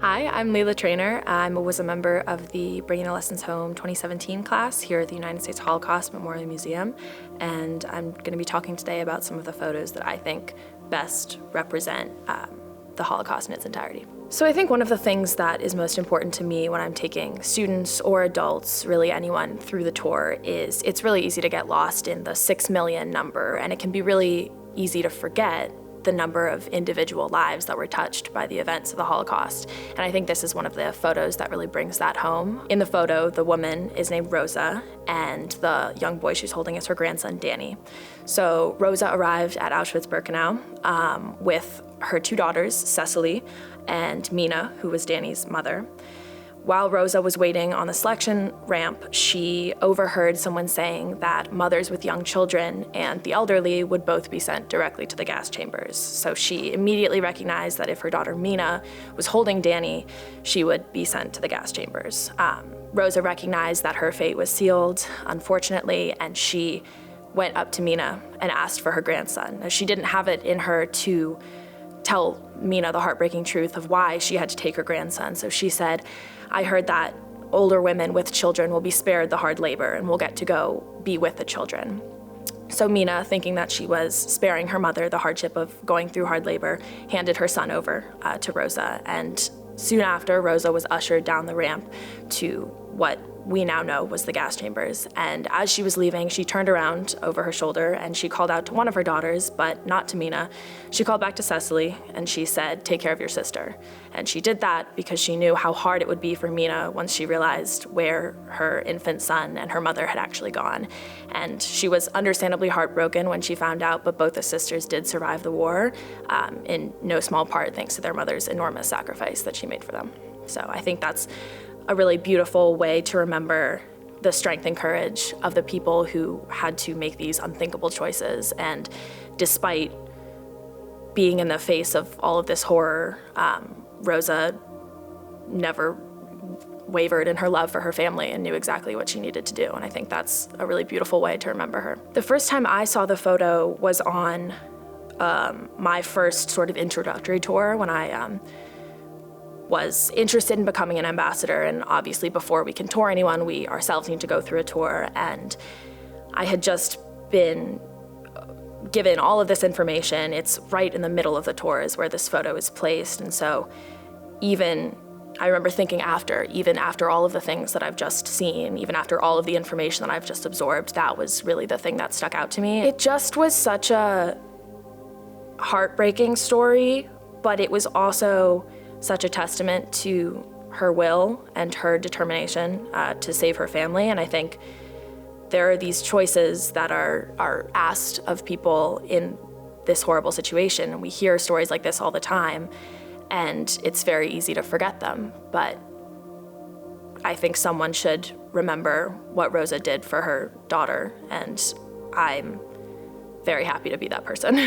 Hi, I'm Lela Trainer. I was a member of the Bringing a Lessons Home 2017 class here at the United States Holocaust Memorial Museum, and I'm going to be talking today about some of the photos that I think best represent the Holocaust in its entirety. So I think one of the things that is most important to me when I'm taking students or adults, really anyone, through the tour is it's really easy to get lost in the 6 million number, and it can be really easy to forget the number of individual lives that were touched by the events of the Holocaust. And I think this is one of the photos that really brings that home. In the photo, the woman is named Rosa, and the young boy she's holding is her grandson, Danny. So Rosa arrived at Auschwitz-Birkenau with her two daughters, Cecily and Mina, who was Danny's mother. While Rosa was waiting on the selection ramp, she overheard someone saying that mothers with young children and the elderly would both be sent directly to the gas chambers. So she immediately recognized that if her daughter Mina was holding Danny, she would be sent to the gas chambers. Rosa recognized that her fate was sealed, unfortunately, and she went up to Mina and asked for her grandson. Now, she didn't have it in her to tell Mina the heartbreaking truth of why she had to take her grandson. So she said, "I heard that older women with children will be spared the hard labor and will get to go be with the children." So Mina, thinking that she was sparing her mother the hardship of going through hard labor, handed her son over to Rosa. And soon after, Rosa was ushered down the ramp to what we now know was the gas chambers. And as she was leaving, she turned around over her shoulder and she called out to one of her daughters, but not to Mina. She called back to Cecily and she said, "Take care of your sister." And she did that because she knew how hard it would be for Mina once she realized where her infant son and her mother had actually gone. And she was understandably heartbroken when she found out, but both the sisters did survive the war, in no small part thanks to their mother's enormous sacrifice that she made for them. So I think that's a really beautiful way to remember the strength and courage of the people who had to make these unthinkable choices. And despite being in the face of all of this horror, Rosa never wavered in her love for her family and knew exactly what she needed to do. And I think that's a really beautiful way to remember her. The first time I saw the photo was on my first sort of introductory tour when I was interested in becoming an ambassador, and obviously before we can tour anyone, we ourselves need to go through a tour, and I had just been given all of this information. It's right in the middle of the tour is where this photo is placed, and so I remember thinking even after all of the things that I've just seen, even after all of the information that I've just absorbed, that was really the thing that stuck out to me. It just was such a heartbreaking story, but it was also such a testament to her will and her determination to save her family. And I think there are these choices that are asked of people in this horrible situation. And we hear stories like this all the time, and it's very easy to forget them. But I think someone should remember what Rosa did for her daughter, and I'm very happy to be that person.